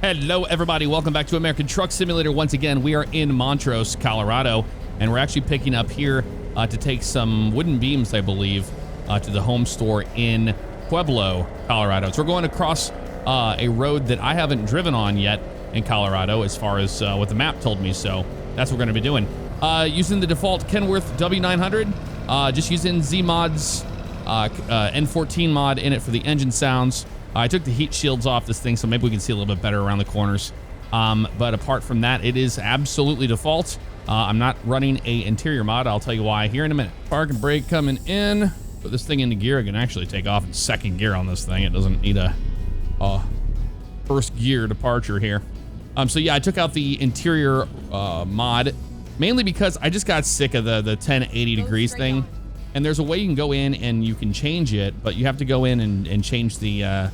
Hello, everybody. Welcome back to American Truck Simulator. Once again, we are in Montrose, Colorado, and we're actually picking up here to take some wooden beams, I believe, to the home store in Pueblo, Colorado. So we're going across a road that I haven't driven on yet in Colorado as far as what the map told me. So that's what we're going to be doing. Using the default Kenworth W900, just using Z-Mod's N14 mod in it for the engine sounds. I took the heat shields off this thing, so maybe we can see a little bit better around the corners. But apart from that, it is absolutely default. I'm not running a interior mod. I'll tell you why here in a minute. Park and brake coming in. Put this thing into gear. I can actually take off in second gear on this thing. It doesn't need a first gear departure here. So yeah, I took out the interior mod, mainly because I just got sick of the 1080 degrees thing. And there's a way you can go in and you can change it, but you have to go in and change the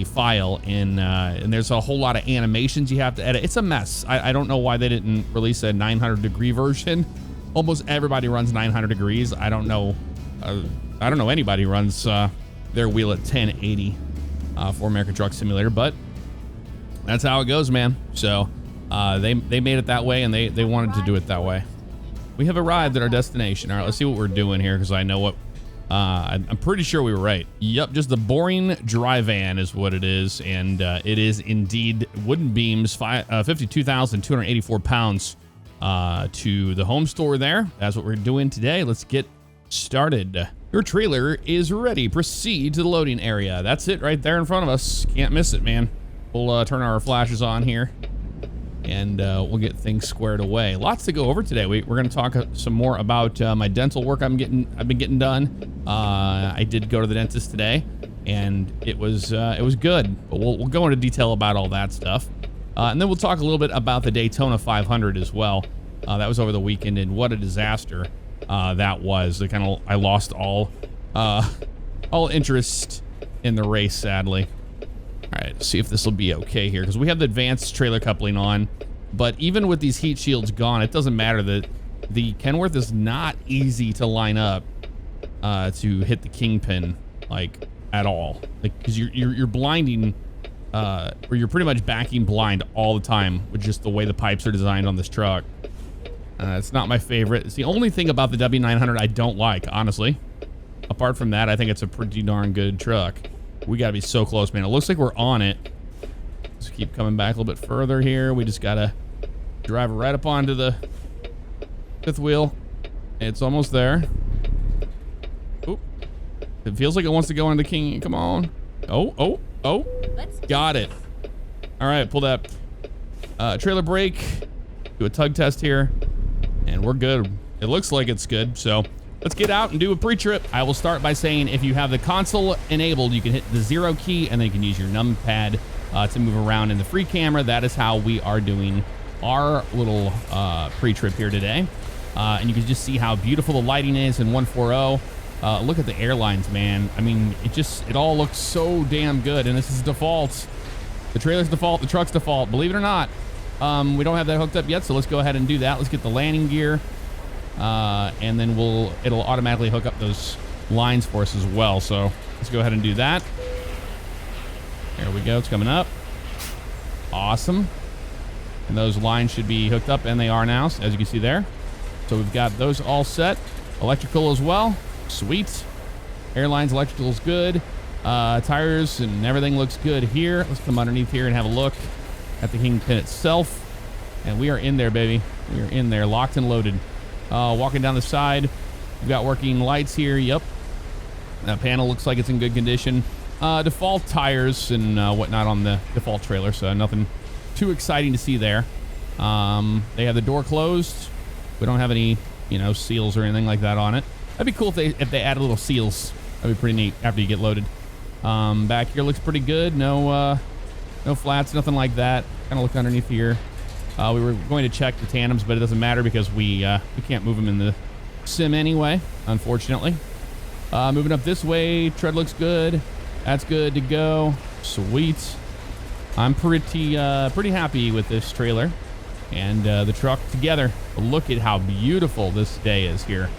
file, and there's a whole lot of animations you have to edit. It's a mess. I don't know why they didn't release a 900 degree version. Almost everybody runs 900 degrees. I don't know anybody who runs their wheel at 1080 for American Truck Simulator, but that's how it goes, man. So they made it that way, and they wanted to do it that way. We have arrived at our destination. All right, let's see what we're doing here, because I know what... I'm pretty sure we were right. Yep, just the boring dry van is what it is, and it is indeed wooden beams, 52,284 pounds to the home store there. That's what we're doing today. Let's get started. Your trailer is ready. Proceed to the loading area. That's it right there in front of us. Can't miss it, man. We'll turn our flashes on here, and we'll get things squared away. Lots to go over today. We're going to talk some more about my dental work I've been getting done. I did go to the dentist today, and it was good. But we'll go into detail about all that stuff, and then we'll talk a little bit about the Daytona 500 as well. That was over the weekend, and what a disaster that was. I lost all interest in the race, sadly. All right, let's see if this will be okay here, because we have the advanced trailer coupling on, but even with these heat shields gone, it doesn't matter. That the Kenworth is not easy to line up to hit the kingpin, like, at all, like, because you're blinding, or you're pretty much backing blind all the time with just the way the pipes are designed on this truck. It's not my favorite. It's the only thing about the W900 I don't like, honestly. Apart from that, I think it's a pretty darn good truck. We gotta be so close, man. It looks like we're on it. Let's keep coming back a little bit further here. We just gotta drive right up onto the fifth wheel. It's almost there. Oop. It feels like it wants to go into the king. Come on. Oh. Got it. All right, pull that trailer brake. Do a tug test here, and we're good. It looks like it's good, so let's get out and do a pre-trip. I will start by saying if you have the console enabled, you can hit the 0 key, and then you can use your numpad to move around in the free camera. That is how we are doing our little pre-trip here today. And you can just see how beautiful the lighting is in 140. Look at the airlines, man. I mean, it all looks so damn good, and this is default. The trailer's default, the truck's default, believe it or not. We don't have that hooked up yet, so let's go ahead and do that. Let's get the landing gear. And then it'll automatically hook up those lines for us as well. So let's go ahead and do that. There we go. It's coming up. Awesome. And those lines should be hooked up, and they are now, as you can see there. So we've got those all set. Electrical as well. Sweet. Airlines, electrical's good. Tires and everything looks good here. Let's come underneath here and have a look at the kingpin itself. And we are in there, baby. We are in there, locked and loaded. Walking down the side, we've got working lights here. Yep. That panel looks like it's in good condition. Default tires and whatnot on the default trailer, so nothing too exciting to see there. They have the door closed. We don't have any, seals or anything like that on it. That'd be cool if they add little seals. That'd be pretty neat after you get loaded. Back here looks pretty good. No flats, nothing like that. Kind of look underneath here. We were going to check the tandems, but it doesn't matter because we can't move them in the sim anyway, unfortunately. Moving up this way, tread looks good. That's good to go. Sweet. I'm pretty happy with this trailer and the truck together. Look at how beautiful this day is here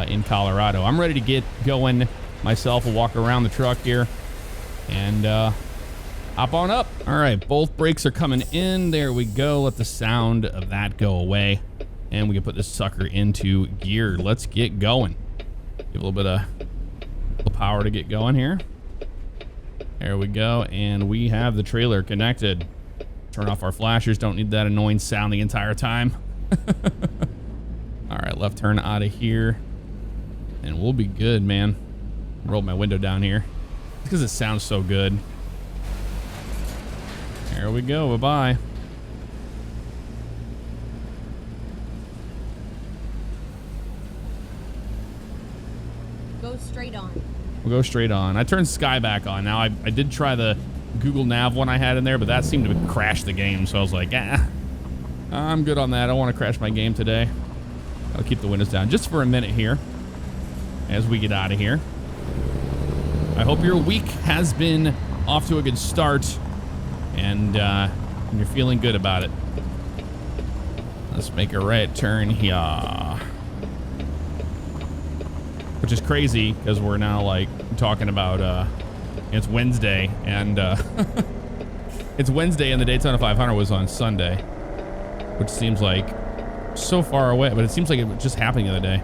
in Colorado. I'm ready to get going myself. We'll walk around the truck here and Hop on up. All right, both brakes are coming in. There we go. Let the sound of that go away. And we can put this sucker into gear. Let's get going. Give a little bit of power to get going here. There we go. And we have the trailer connected. Turn off our flashers. Don't need that annoying sound the entire time. All right, left turn out of here. And we'll be good, man. Roll my window down here. It's because it sounds so good. There we go. Bye-bye. Go straight on. We'll go straight on. I turned Sky back on. Now, I did try the Google Nav one I had in there, but that seemed to crash the game. So I was like, I'm good on that. I don't want to crash my game today. I'll keep the windows down just for a minute here as we get out of here. I hope your week has been off to a good start and you're feeling good about it. Let's make a right turn here. Which is crazy because we're now like talking about it's Wednesday and it's Wednesday and the Daytona 500 was on Sunday, which seems like so far away, but it seems like it was just happening the other day.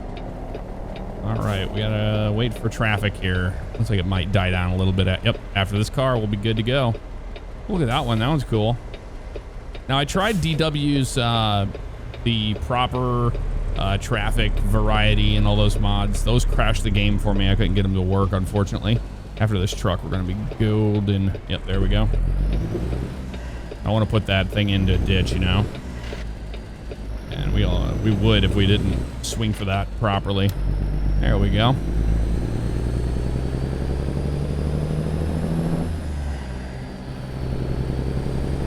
All right, we gotta wait for traffic here. Looks like it might die down a little bit. Yep, after this car, we'll be good to go. Look at that one. That one's cool. Now, I tried DW's the proper traffic variety and all those mods. Those crashed the game for me. I couldn't get them to work, unfortunately. After this truck, we're gonna be golden. Yep, there we go. I want to put that thing into a ditch, you know. And we would if we didn't swing for that properly. There we go.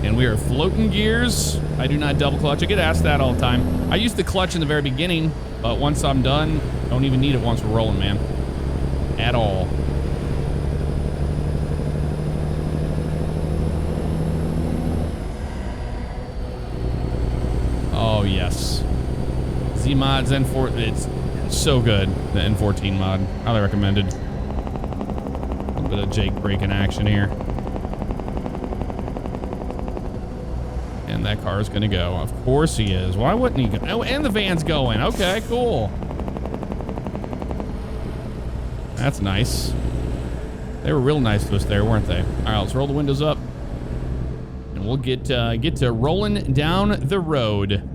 And we are floating gears. I do not double clutch. I get asked that all the time. I use the clutch in the very beginning, but once I'm done, don't even need it once we're rolling, man. At all. Oh, yes. Z-Mods N4, it's so good, the N14 mod. Highly recommended. A little bit of Jake breaking action here. And that car is going to go. Of course he is. Why wouldn't he go? Oh, and the van's going. Okay, cool. That's nice. They were real nice to us there, weren't they? All right, let's roll the windows up. And we'll get to rolling down the road.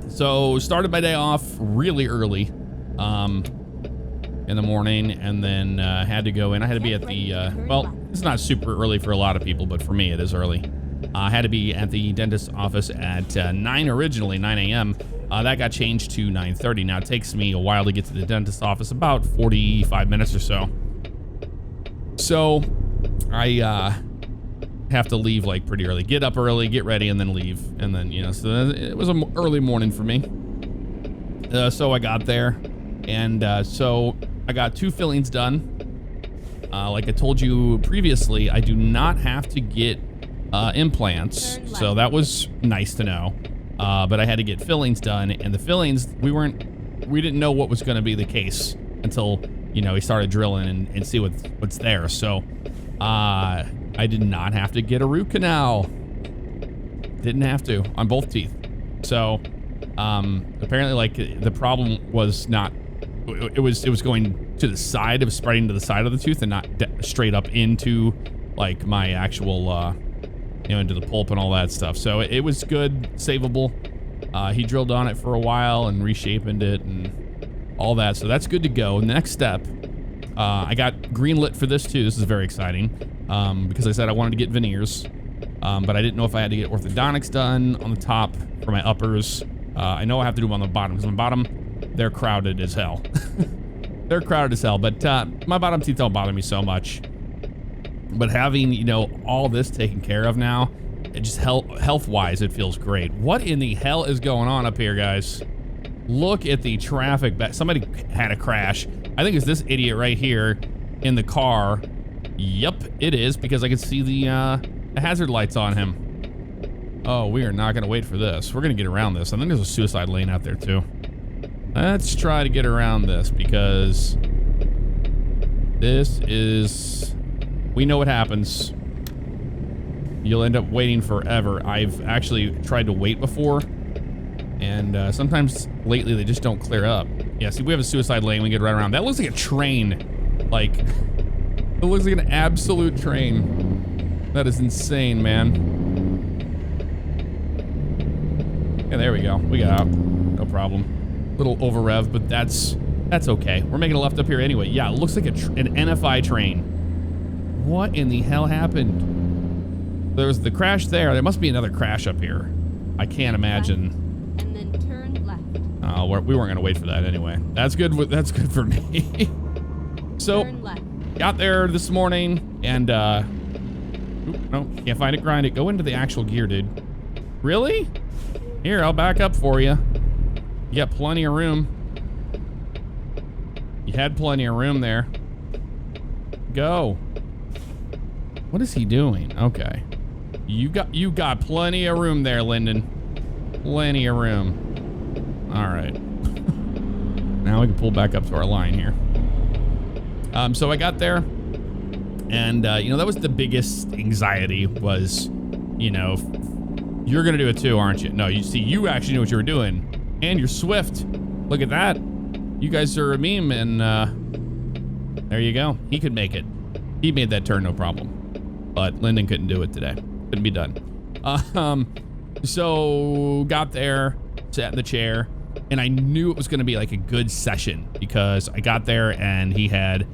So started my day off really early in the morning, and then had to go in. I had to be at the, well, it's not super early for a lot of people, but for me it is early. I had to be at the dentist's office at 9 originally, 9 a.m. That got changed to 9:30. Now it takes me a while to get to the dentist's office, about 45 minutes or so. So I have to leave like pretty early. Get up early, get ready, and then leave. And then, you know, so it was an early morning for me. So I got there, and so I got 2 fillings done. Like I told you previously, I do not have to get implants, so that was nice to know. But I had to get fillings done, and the fillings, we didn't know what was going to be the case until, you know, we started drilling and see what's there. So I did not have to get a root canal. Didn't have to on both teeth. So apparently, like, the problem was not, it was going to the side, it was spreading to the side of the tooth and not straight up into like my actual you know, into the pulp and all that stuff. So it was good, savable. He drilled on it for a while and reshaping it and all that. So that's good to go. Next step, I got green lit for this too. This is very exciting because I said I wanted to get veneers, but I didn't know if I had to get orthodontics done on the top for my uppers. I know I have to do them on the bottom because my bottom, they're crowded as hell. They're crowded as hell, but my bottom teeth don't bother me so much. But having, you know, all this taken care of now, it just health-wise, it feels great. What in the hell is going on up here, guys? Look at the traffic. Somebody had a crash. I think it's this idiot right here in the car. Yep, it is, because I can see the hazard lights on him. Oh, we are not going to wait for this. We're going to get around this. I think there's a suicide lane out there, too. Let's try to get around this, because this is... we know what happens. You'll end up waiting forever. I've actually tried to wait before, and sometimes lately they just don't clear up. Yeah, see, we have a suicide lane. We get right around. That looks like a train. Like, it looks like an absolute train. That is insane, man. Yeah, there we go. We got out. No problem. Little over rev, but that's okay. We're making a left up here anyway. Yeah, it looks like an NFI train. What in the hell happened? There was the crash there. There must be another crash up here. I can't imagine. And then turn left. Oh, we weren't gonna wait for that anyway. That's good. That's good for me. So, turn left. Got there this morning and no, can't find it. Grind it. Go into the actual gear, dude. Really? Here, I'll back up for you. You got plenty of room. You had plenty of room there. Go. What is he doing? Okay. You got plenty of room there, Lyndon. Plenty of room. All right. Now we can pull back up to our line here. So I got there, and you know, that was the biggest anxiety was, you know, you're gonna do it too, aren't you? No, you actually knew what you were doing, and you're swift. Look at that. You guys are a meme, and there you go. He could make it. He made that turn, no problem. But Lyndon couldn't do it today. Couldn't be done. So got there, sat in the chair, and I knew it was gonna be like a good session because I got there and he had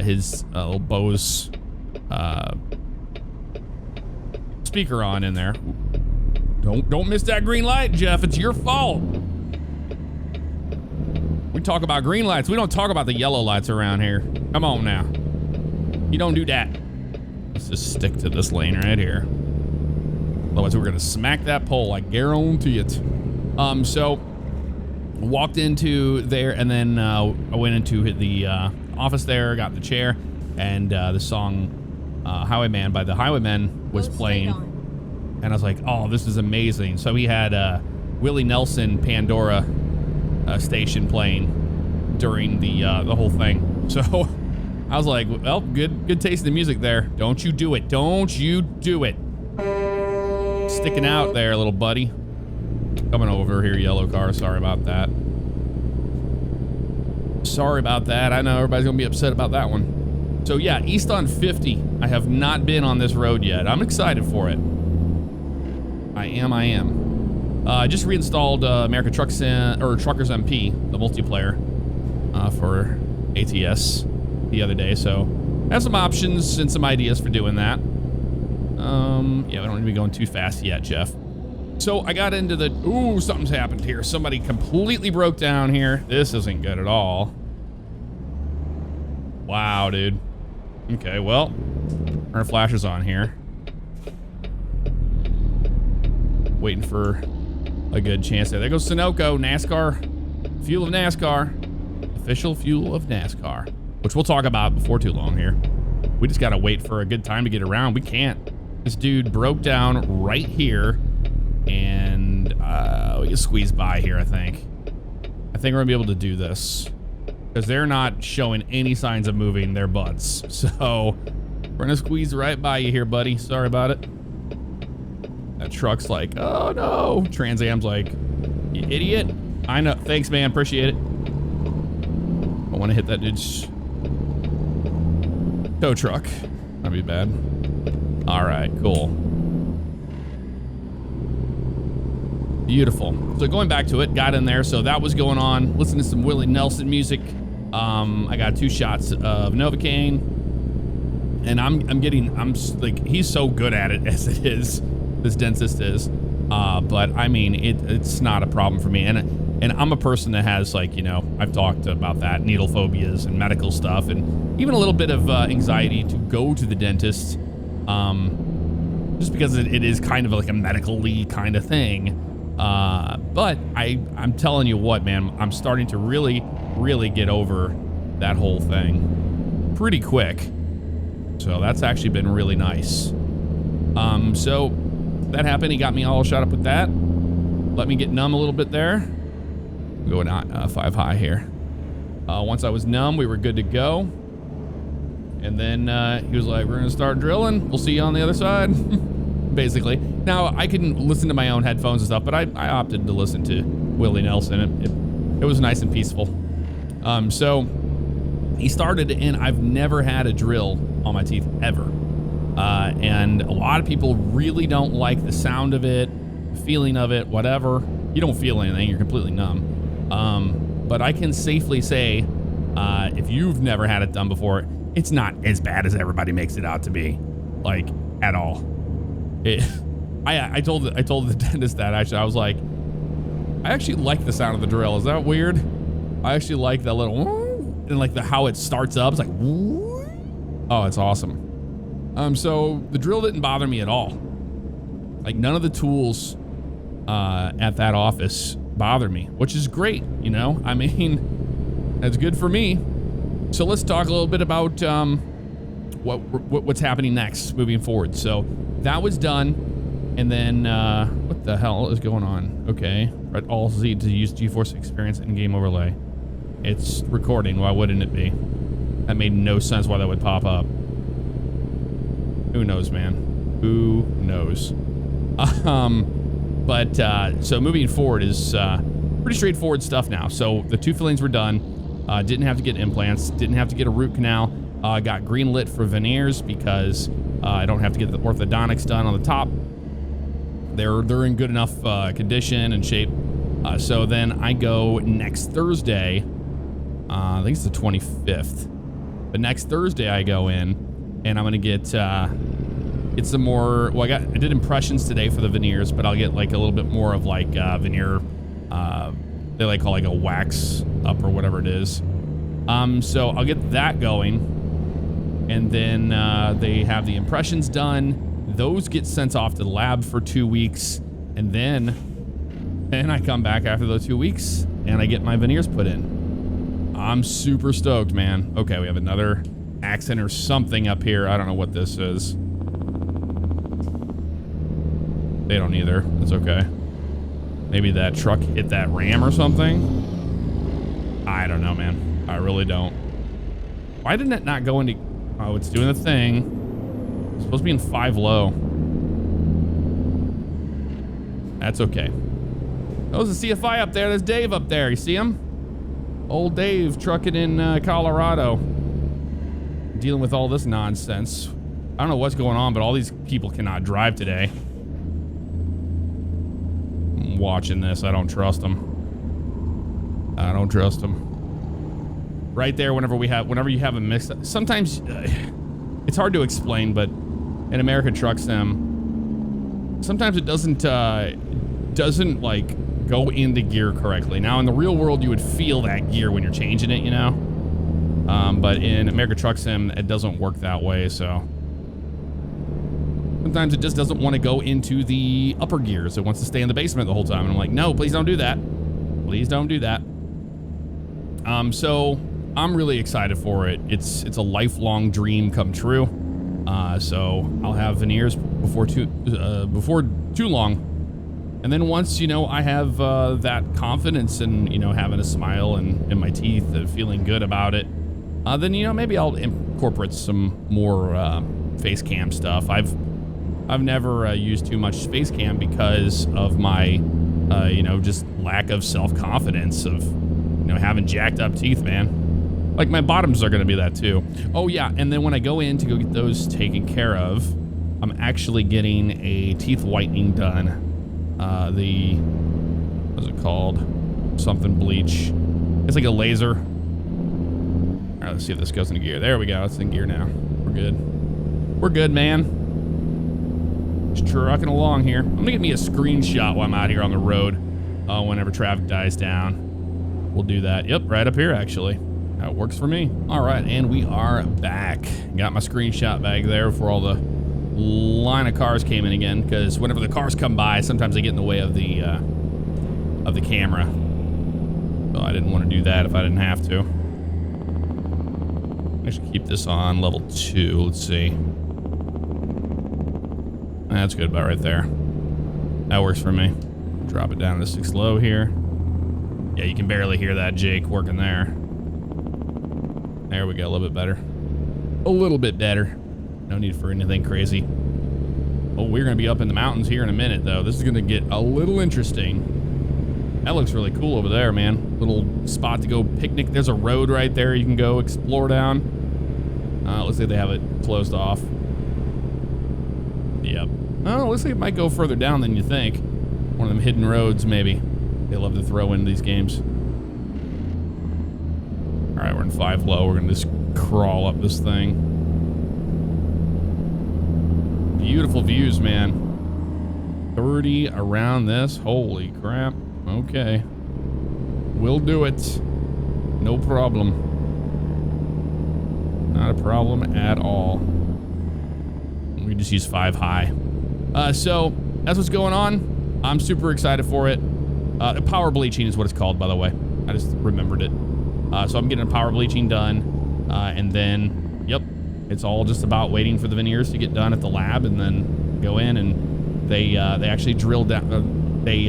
his little Bose speaker on in there. Don't miss that green light, Jeff. It's your fault. We talk about green lights. We don't talk about the yellow lights around here. Come on now. You don't do that. Let's just stick to this lane right here. Otherwise, we're gonna smack that pole. I guarantee it. So walked into there, and then I went into the office there, got in the chair, and the song "Highwayman" by the Highwaymen was playing. And I was like, oh, this is amazing. So he had Willie Nelson Pandora station playing during the whole thing. So I was like, well, good taste in the music there. Don't you do it. Don't you do it. Sticking out there, little buddy. Coming over here, yellow car. Sorry about that. Sorry about that. I know everybody's going to be upset about that one. So yeah, east on 50. I have not been on this road yet. I'm excited for it. I am. I just reinstalled America Truckers MP, the multiplayer, for ATS the other day. So I have some options and some ideas for doing that. Yeah, we don't need to be going too fast yet, Jeff. So I got into the, ooh, something's happened here. Somebody completely broke down here. This isn't good at all. Wow, dude. Okay, well, our flasher's on here. Waiting for a good chance there. There goes Sunoco, NASCAR, fuel of NASCAR, official fuel of NASCAR, which we'll talk about before too long here. We just gotta wait for a good time to get around. We can't. This dude broke down right here, and we can squeeze by here, I think. I think we're gonna be able to do this because they're not showing any signs of moving their butts. So we're gonna squeeze right by you here, buddy. Sorry about it. That truck's like, oh no. Trans Am's like, you idiot. I know. Thanks, man. Appreciate it. I want to hit that dude's tow truck. That'd be bad. All right, cool. Beautiful. So going back to it, got in there. So that was going on. Listen to some Willie Nelson music. I got 2 shots of Novocaine, and I'm like, he's so good at it as it is. This dentist is, but I mean, it's not a problem for me. And I'm a person that has, like, you know, I've talked about that, needle phobias and medical stuff, and even a little bit of anxiety to go to the dentist, just because it is kind of like a medically kind of thing. But I'm telling you what, man, I'm starting to really get over that whole thing pretty quick. So that's actually been really nice. So that happened. He got me all shot up with that. Let me get numb a little bit there. I'm going out 5 high here. Once I was numb, we were good to go. And then he was like, we're going to start drilling. We'll see you on the other side. basically. Now, I can listen to my own headphones and stuff, but I opted to listen to Willie Nelson. It was nice and peaceful. So he started, and I've never had a drill on my teeth ever. And a lot of people really don't like the sound of it, the feeling of it, whatever. You don't feel anything, you're completely numb. But I can safely say, if you've never had it done before, it's not as bad as everybody makes it out to be, like, at all. I told the dentist that, actually. I was like, I actually like the sound of the drill. Is that weird? I actually like that little, and like how it starts up. It's like, oh, it's awesome. So the drill didn't bother me at all. Like, none of the tools at that office bother me, which is great. You know, I mean, that's good for me. So let's talk a little bit about what's happening next, moving forward. So that was done, and then what the hell is going on? Okay, right, Alt Z to use GeForce Experience in-game overlay. It's recording. Why wouldn't it be? That made no sense why that would pop up. Who knows, man? Who knows? So moving forward is pretty straightforward stuff now. So the 2 fillings were done. Didn't have to get implants. Didn't have to get a root canal. Got green lit for veneers because I don't have to get the orthodontics done on the top. They're in good enough condition and shape. So then I go next Thursday. I think it's the 25th. But next Thursday I go in, and I'm gonna get some more. Well, I did impressions today for the veneers, but I'll get like a little bit more of like veneer. They like call like a wax up or whatever it is. So I'll get that going, and then they have the impressions done. Those get sent off to the lab for 2 weeks, and then I come back after those 2 weeks and I get my veneers put in. I'm super stoked, man. Okay, we have another accent or something up here. I don't know what this is. They don't either. It's okay. Maybe that truck hit that ram or something. I don't know, man. I really don't. Why didn't it not go into... Oh, it's doing the thing. It's supposed to be in 5 low. That's okay. Oh, there's a CFI up there. There's Dave up there. You see him? Old Dave trucking in Colorado. Dealing with all this nonsense. I don't know what's going on, but all these people cannot drive today. I'm watching this. I don't trust them. I don't trust them. Right there, whenever you have a mix, sometimes it's hard to explain, but in American Truck Sim, sometimes it doesn't like go into gear correctly. Now in the real world, you would feel that gear when you're changing it, you know. But in American Truck Sim, it doesn't work that way. So sometimes it just doesn't want to go into the upper gears. It wants to stay in the basement the whole time. And I'm like, no, please don't do that. Please don't do that. So I'm really excited for it. It's a lifelong dream come true. So I'll have veneers before too long. And then once, you know, I have that confidence and, you know, having a smile in my teeth and feeling good about it, then, you know, maybe I'll incorporate some more face cam stuff. I've never used too much face cam because of my, you know, just lack of self-confidence of, you know, having jacked up teeth, man. Like, my bottoms are going to be that too. Oh yeah, and then when I go in to go get those taken care of, I'm actually getting a teeth whitening done. What's it called? Something bleach. It's like a laser. All right, let's see if this goes into gear. There we go. It's in gear now. We're good. We're good, man. Just trucking along here. I'm gonna get me a screenshot while I'm out here on the road. Whenever traffic dies down, we'll do that. Yep, right up here actually. That works for me. All right, and we are back. Got my screenshot bag there before all the line of cars came in again, because whenever the cars come by, sometimes they get in the way of the camera. So I didn't want to do that if I didn't have to. I should keep this on level 2. Let's see. That's good about right there. That works for me. Drop it down to 6 low here. Yeah, you can barely hear that Jake working there. There we go, a little bit better. A little bit better. No need for anything crazy. Oh, we're going to be up in the mountains here in a minute, though. This is going to get a little interesting. That looks really cool over there, man. Little spot to go picnic. There's a road right there you can go explore down. Looks like they have it closed off. Yep. Oh, looks like it might go further down than you think. One of them hidden roads, maybe. They love to throw in these games. All right, we're in 5 low. We're going to just crawl up this thing. Beautiful views, man. 30 around this. Holy crap. Okay. We'll do it. No problem. Not a problem at all. We just use 5 high. So that's what's going on. I'm super excited for it. Power bleaching is what it's called, by the way. I just remembered it. So I'm getting a power bleaching done. And then, yep, it's all just about waiting for the veneers to get done at the lab and then go in and they actually drill down, they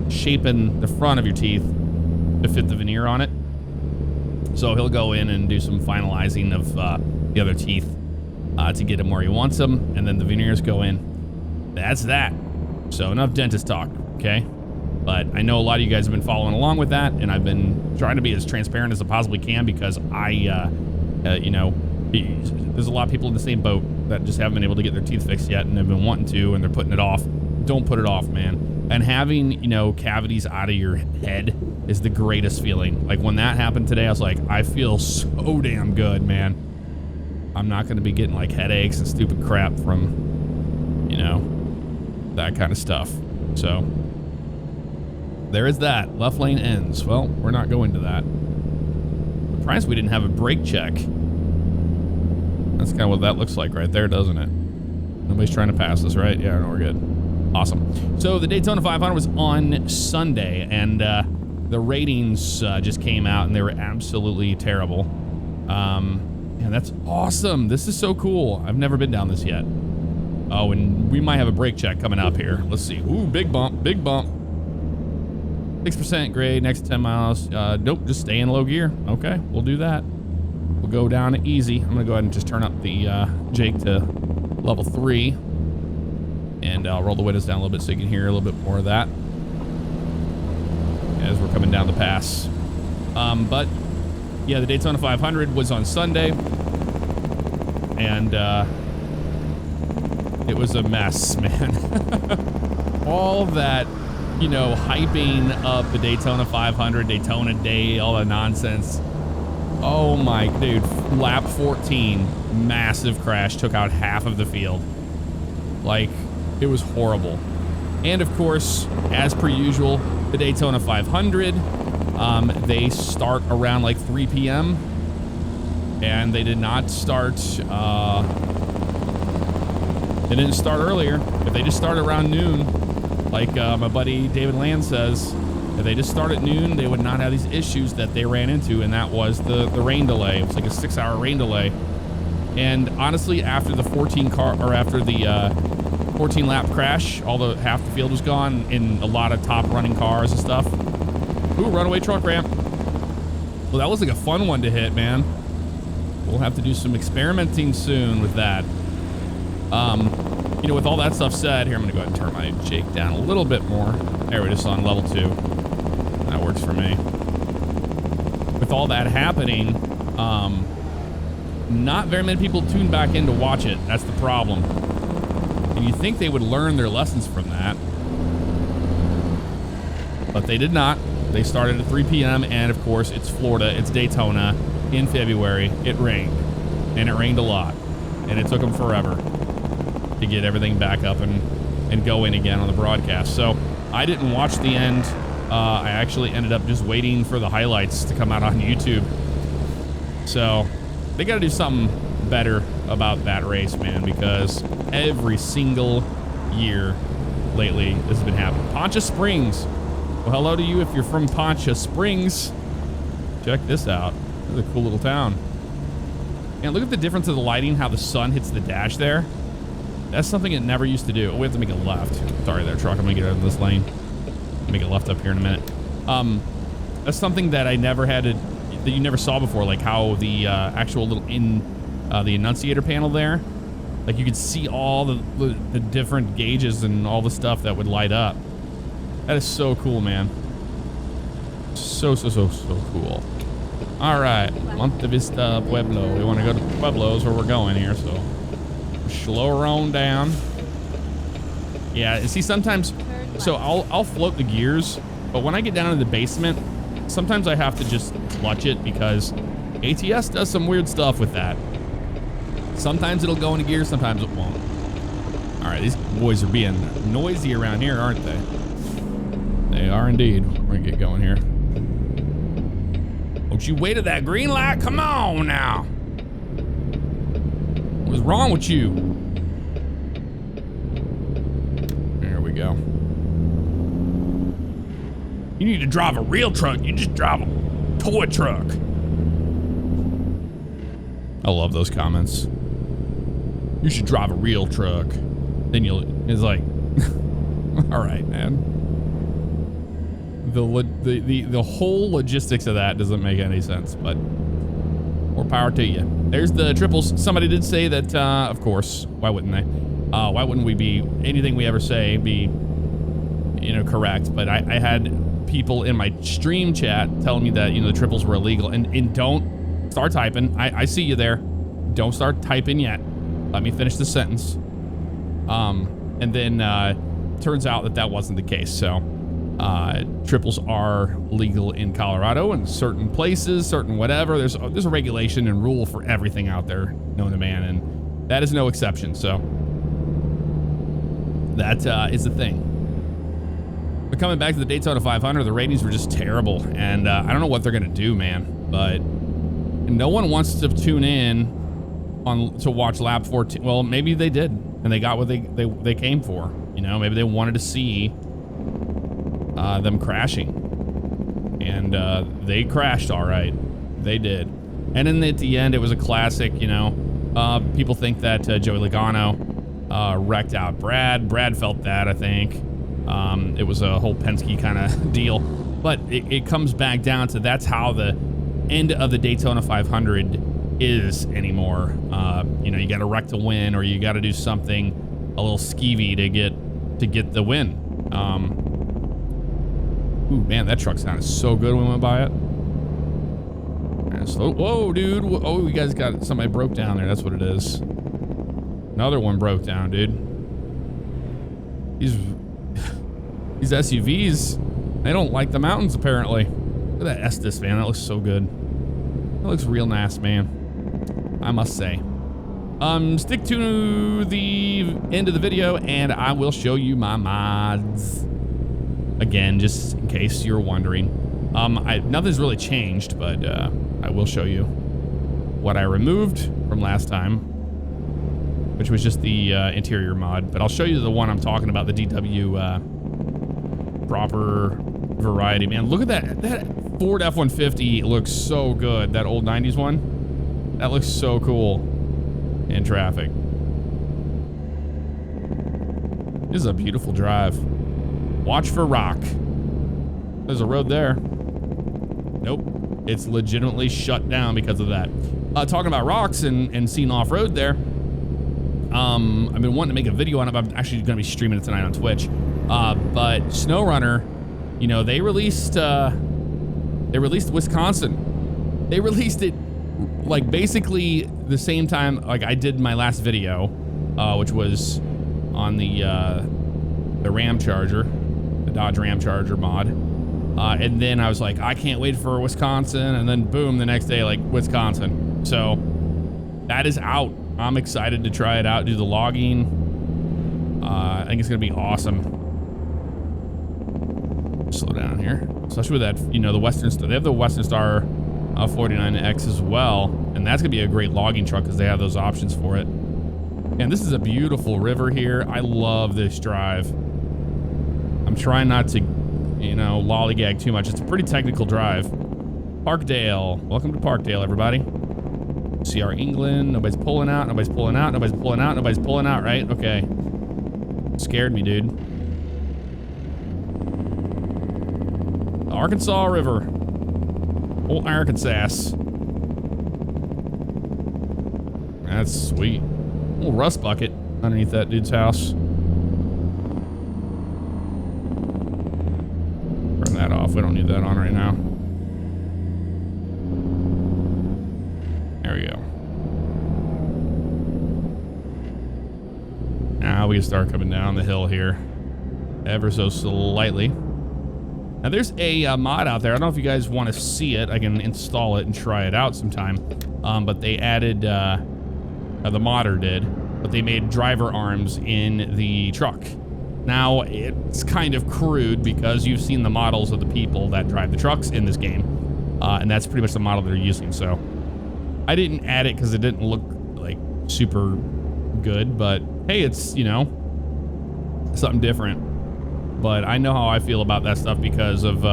shape in the front of your teeth to fit the veneer on it. So he'll go in and do some finalizing of the other teeth to get him where he wants them, and then the veneers go in. That's that. So enough dentist talk, okay? But I know a lot of you guys have been following along with that, and I've been trying to be as transparent as I possibly can because I, you know, there's a lot of people in the same boat that just haven't been able to get their teeth fixed yet and have been wanting to, and they're putting it off. Don't put it off, man. And having, you know, cavities out of your head is the greatest feeling. Like when that happened today, I was like, I feel so damn good, man. I'm not going to be getting like headaches and stupid crap from, you know, that kind of stuff. So there is that. Left lane ends. Well, we're not going to that. Surprised we didn't have a brake check. That's kind of what that looks like right there, doesn't it? Nobody's trying to pass us, right? Yeah, no, we're good. Awesome. So the Daytona 500 was on Sunday, and the ratings just came out, and they were absolutely terrible. And that's awesome. This is so cool. I've never been down this yet. Oh, and we might have a brake check coming up here. Let's see. Ooh, big bump, big bump. 6% grade, next 10 miles. Nope, just stay in low gear. Okay, we'll do that. We'll go down easy. I'm gonna go ahead and just turn up the Jake to level 3. And I'll roll the windows down a little bit so you can hear a little bit more of that as we're coming down the pass. But yeah, the Daytona 500 was on Sunday, and it was a mess, man. All that, you know, hyping up the Daytona 500, Daytona Day, all that nonsense. Oh my, dude, lap 14, massive crash, took out half of the field. Like, it was horrible. And of course, as per usual, the Daytona 500, they start around like 3 p.m. and they did not start, they didn't start earlier. If they just start around noon, like my buddy David Land says, if they just start at noon, they would not have these issues that they ran into, and that was the rain delay. It was like a 6-hour rain delay. And honestly, after the 14 lap crash, half the field was gone in a lot of top running cars and stuff. Ooh, runaway truck ramp. Well, that was like a fun one to hit, man. We'll have to do some experimenting soon with that. You know, with all that stuff said, here, I'm gonna go ahead and turn my Jake down a little bit more. There, we're just on level 2. That works for me. With all that happening, not very many people tune back in to watch it. That's the problem. And you think they would learn their lessons from that. But they did not. They started at 3 p.m. and of course it's Florida, it's Daytona in February. It rained, and it rained a lot, and it took them forever to get everything back up and going again on the broadcast. So I didn't watch the end. I actually ended up just waiting for the highlights to come out on YouTube. So they got to do something better about that race, man, because every single year lately this has been happening. Poncha Springs. Well, hello to you if you're from Poncha Springs. Check this out. This is a cool little town. And look at the difference of the lighting, how the sun hits the dash there. That's something it never used to do. Oh, we have to make a left. Sorry there, truck. I'm gonna get out of this lane. Make a left up here in a minute. That's something that I never had to, that you never saw before, like how the actual little the annunciator panel there Like you could see all the different gauges and all the stuff that would light up. That is so cool, man. So cool. All right, Monte Vista Pueblo. We want to go to Pueblo's where we're going here, so slow her on down. Yeah, and see sometimes, so I'll float the gears, but when I get down into the basement, sometimes I have to just clutch it because ATS does some weird stuff with that. Sometimes it'll go into gear, sometimes it won't. All right, these boys are being noisy around here, aren't they? They are indeed. We're gonna get going here. Don't you wait at that green light? Come on now. What's wrong with you? There we go. You need to drive a real truck. You just drive a toy truck. I love those comments. You should drive a real truck. Then it's like, all right, man. The whole logistics of that doesn't make any sense, but more power to you. There's the triples. Somebody did say that, of course, why wouldn't they? Why wouldn't we be, anything we ever say be, correct? But I had people in my stream chat telling me that, the triples were illegal, and don't start typing. I see you there. Don't start typing yet. Let me finish the sentence. And then turns out that wasn't the case. So triples are legal in Colorado and certain places, certain whatever. There's a regulation and rule for everything out there known to man, and that is no exception. So that is the thing. But coming back to the Daytona 500, the ratings were just terrible, and I don't know what they're gonna do, man. But no one wants to tune in to watch lap 14. Well, maybe they did, and they got what they came for. Maybe they wanted to see them crashing, and they crashed all right. They did. And then at the end, it was a classic. People think that Joey Logano wrecked out Brad felt that, I think. It was a whole Penske kind of deal, but it comes back down to that's how the end of the Daytona 500 is anymore. You got to wreck to win, or you got to do something a little skeevy to get the win. Ooh, man, that truck sounded so good when we went by it. Whoa, dude. Oh, you guys got somebody broke down there. That's what it is. Another one broke down, dude. These SUVs, they don't like the mountains, apparently. Look at that Estes, man. That looks so good. That looks real nice, man. I must say. Stick to the end of the video, and I will show you my mods. Again, just in case you're wondering. Nothing's really changed, but I will show you what I removed from last time, which was just the interior mod. But I'll show you the one I'm talking about, the DW proper variety. Man, look at that Ford F-150 looks so good. That old 90s one, that looks so cool in traffic. This is a beautiful drive. Watch for rock. There's a road there. Nope. It's legitimately shut down because of that. Talking about rocks and seeing off-road there. I've been wanting to make a video on it, but I'm actually going to be streaming it tonight on Twitch. But SnowRunner, they released Wisconsin. They released it like basically the same time like I did my last video, which was on the Ram Charger, the Dodge Ram Charger mod. And then I was like, I can't wait for Wisconsin. And then boom, the next day, like Wisconsin. So that is out. I'm excited to try it out, do the logging. I think it's going to be awesome. Slow down here. Especially with that, the Western Star. They have the Western Star 49X as well. And that's going to be a great logging truck because they have those options for it. And this is a beautiful river here. I love this drive. I'm trying not to, lollygag too much. It's a pretty technical drive. Parkdale. Welcome to Parkdale, everybody. CR England. Nobody's pulling out. Nobody's pulling out. Nobody's pulling out. Nobody's pulling out, right? Okay. Scared me, dude. The Arkansas River. Old Arkansas. That's sweet. Little rust bucket underneath that dude's house. Turn that off. We don't need that on right now. There we go. Now we can start coming down the hill here. Ever so slightly. Now there's a mod out there. I don't know if you guys want to see it. I can install it and try it out sometime. But they added, the modder did, but they made driver arms in the truck. Now it's kind of crude because you've seen the models of the people that drive the trucks in this game. And that's pretty much the model they're using. So I didn't add it because it didn't look like super good, but hey, it's, you know, something different. But I know how I feel about that stuff because of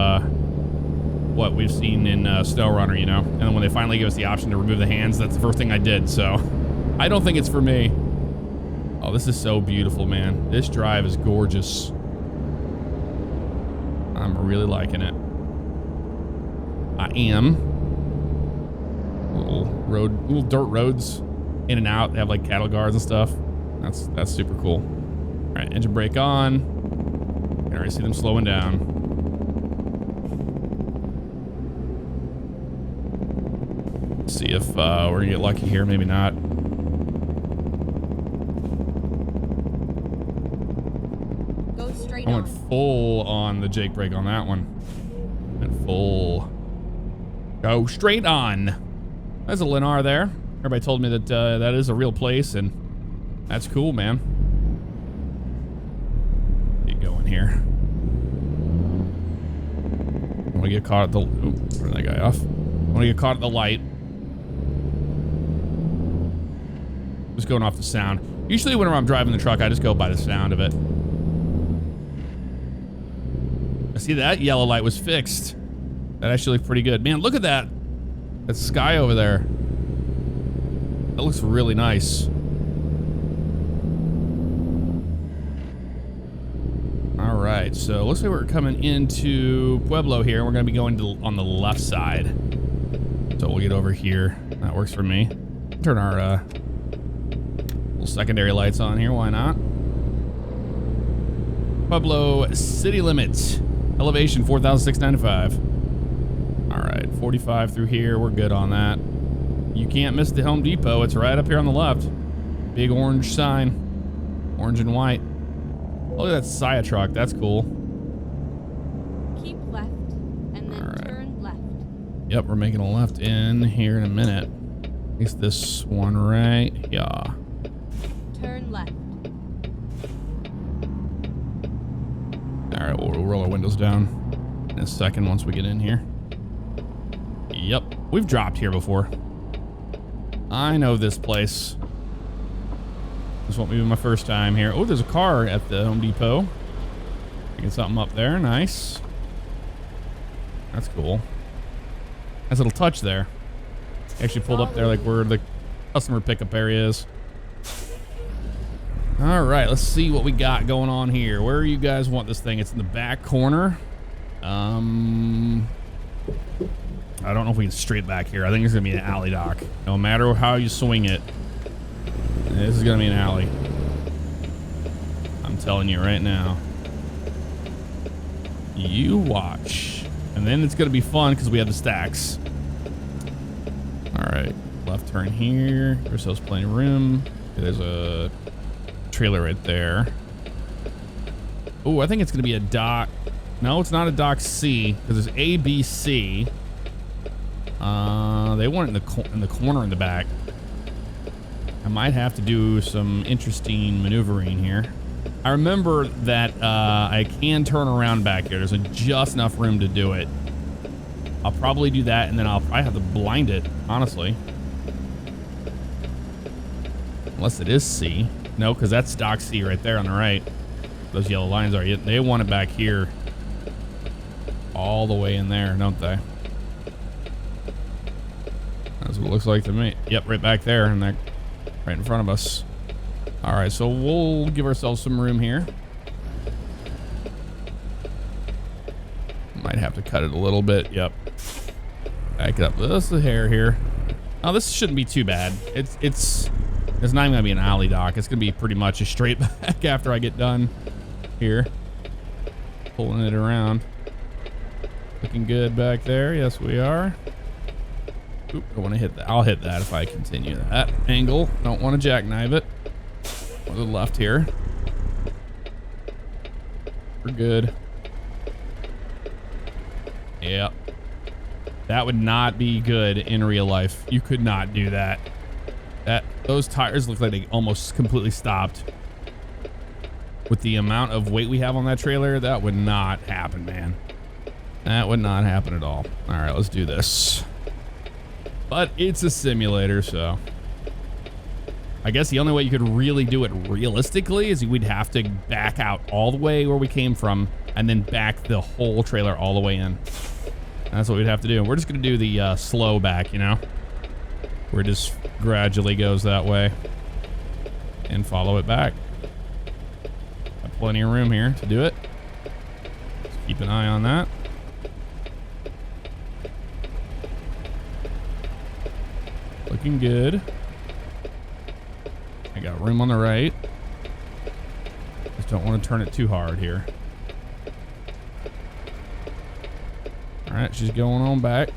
what we've seen in SnowRunner, you know? And then when they finally give us the option to remove the hands, that's the first thing I did, so I don't think it's for me. Oh, this is so beautiful, man. This drive is gorgeous. I'm really liking it. I am. Little dirt roads in and out. They have like cattle guards and stuff. That's super cool. All right, engine brake on. I already see them slowing down. Let's see if we're gonna get lucky here. Maybe not. Go straight I on. went full on the Jake brake on that one. Went full. Go straight on. There's a Lennar there. Everybody told me that that is a real place, and that's cool, man. Get going here. I want to get caught at the... Ooh, turn that guy off. I want to get caught at the light. Just going off the sound. Usually whenever I'm driving the truck, I just go by the sound of it. See, that yellow light was fixed. That actually looked pretty good. Man, look at that. That sky over there. That looks really nice. All right, so looks like we're coming into Pueblo here. We're going to be going on the left side. So we'll get over here. That works for me. Turn our little secondary lights on here. Why not? Pueblo city limit. Elevation 4,695. All right, 45 through here. We're good on that. You can't miss the Home Depot. It's right up here on the left. Big orange sign. Orange and white. Oh, look at that Saya truck. That's cool. Keep left and then turn left. Yep, we're making a left in here in a minute. At least this one right. Yeah. Turn left. All right, we'll roll our windows down in a second once we get in here. Yep, we've dropped here before. I know this place. This won't be my first time here. Oh, there's a car at the Home Depot. Getting something up there. Nice. That's cool. Nice little touch there. Actually pulled up there like where the customer pickup area is. All right, let's see what we got going on here. Where you guys want this thing? It's in the back corner. I don't know if we can straight back here. I think it's gonna be an alley dock. No matter how you swing it, this is gonna be an alley. I'm telling you right now. You watch. And then it's gonna be fun because we have the stacks. All right, left turn here. There's ourselves plenty of room. There's a trailer right there. Oh, I think it's gonna be a dock. No, it's not a dock C because there's A, B, C. They want it in the corner in the back. I might have to do some interesting maneuvering here. I remember that I can turn around back here. There's just enough room to do it. I'll probably do that, and then I'll probably have to blind it, honestly. Unless it is C. No, because that's dock C right there on the right. Those yellow lines are. They want it back here. All the way in there, don't they? That's what it looks like to me. Yep, right back there, and they're right in front of us. All right, so we'll give ourselves some room here. Might have to cut it a little bit. Yep. Back it up. This is the hair here. Oh, this shouldn't be too bad. It's It's not even gonna be an alley dock. It's gonna be pretty much a straight back after I get done here. Pulling it around. Looking good back there. Yes, we are. Oop, I want to hit that. I'll hit that if I continue that angle. Don't want to jackknife it. To the left here. We're good. Yep. That would not be good in real life. You could not do that. Those tires look like they almost completely stopped. With the amount of weight we have on that trailer, that would not happen, man. That would not happen at all. All right, let's do this. But it's a simulator, so I guess the only way you could really do it realistically is we'd have to back out all the way where we came from and then back the whole trailer all the way in. That's what we'd have to do. We're just gonna do the slow back, you know, where it just gradually goes that way and follow it back. Got plenty of room here to do it. Just keep an eye on that. Looking good. I got room on the right. Just don't want to turn it too hard here. All right, she's going on back.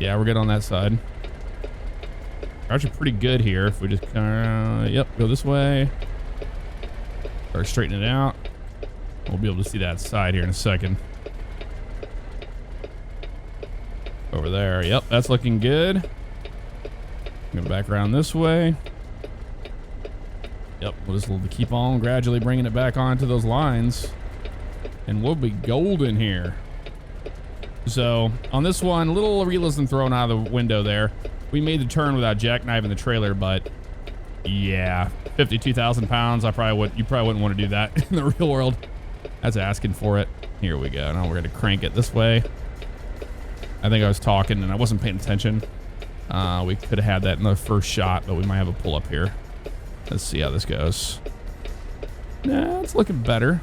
Yeah, we're good on that side. We're actually pretty good here if we just kind of, yep, go this way. Start straightening it out. We'll be able to see that side here in a second. Over there, yep, that's looking good. Go back around this way. Yep, we'll just keep on gradually bringing it back onto those lines. And we'll be golden here. So, on this one, a little realism thrown out of the window there. We made the turn without jackknifing the trailer, but yeah, 52,000 pounds, you probably wouldn't want to do that in the real world. That's asking for it. Here we go. Now we're going to crank it this way. I think I was talking and I wasn't paying attention. We could have had that in the first shot, but we might have a pull up here. Let's see how this goes. Nah, it's looking better.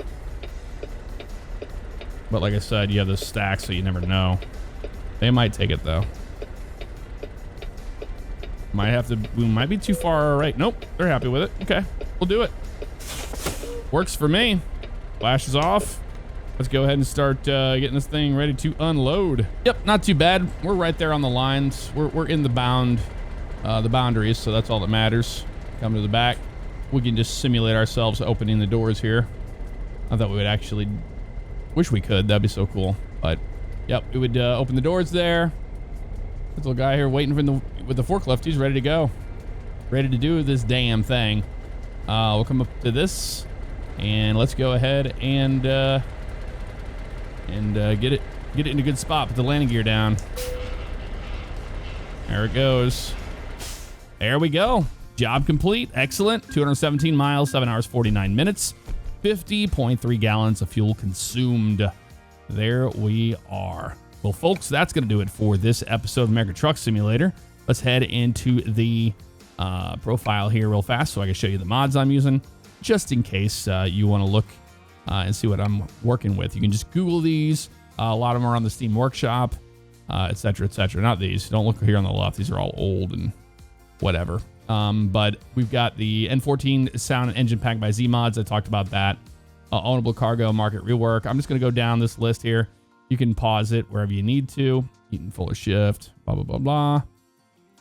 But like I said, you have the stack, so you never know. They might take it though. We might be too far right. Nope, they're happy with it. Okay, we'll do it. Works for me. Flash is off. Let's go ahead and start getting this thing ready to unload. Yep, not too bad. We're right there on the lines. We're in the boundaries, so that's all that matters. Come to the back. We can just simulate ourselves opening the doors here. I thought we would actually, wish we could. That'd be so cool. But yep, we would open the doors there. This little guy here waiting with the forklift. He's ready to go. Ready to do this damn thing. We'll come up to this and let's go ahead and get it in a good spot. Put the landing gear down. There it goes. There we go. Job complete. Excellent. 217 miles, 7 hours, 49 minutes, 50.3 gallons of fuel consumed. There we are. Well, folks, that's going to do it for this episode of American Truck Simulator. Let's head into the profile here real fast so I can show you the mods I'm using, just in case you want to look and see what I'm working with. You can just Google these. A lot of them are on the Steam Workshop, etc., etc. Not these. Don't look here on the left. These are all old and whatever. But we've got the N14 sound and engine pack by Z-Mods. I talked about that. Ownable cargo market rework. I'm just going to go down this list here. You can pause it wherever you need to. Eaton Fuller Shift, blah, blah, blah, blah.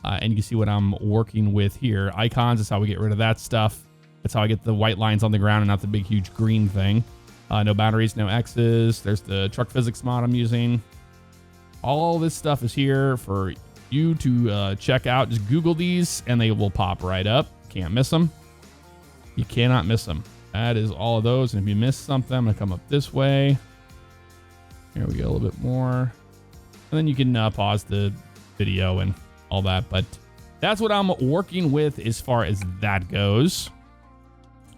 And you can see what I'm working with here. Icons is how we get rid of that stuff. That's how I get the white lines on the ground and not the big, huge green thing. No boundaries, no X's. There's the truck physics mod I'm using. All this stuff is here for you to check out. Just Google these and they will pop right up. Can't miss them. You cannot miss them. That is all of those. And if you miss something, I'm going to come up this way. Here we go, a little bit more. And then you can pause the video and all that. But that's what I'm working with as far as that goes.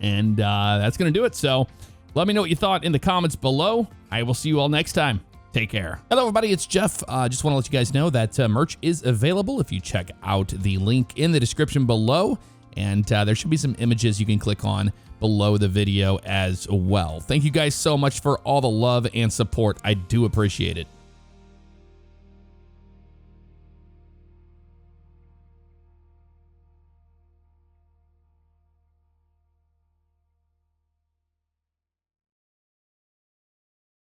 And that's going to do it. So let me know what you thought in the comments below. I will see you all next time. Take care. Hello, everybody. It's Jeff. Just want to let you guys know that merch is available if you check out the link in the description below. And there should be some images you can click on below the video as well. Thank you guys so much for all the love and support. I do appreciate it.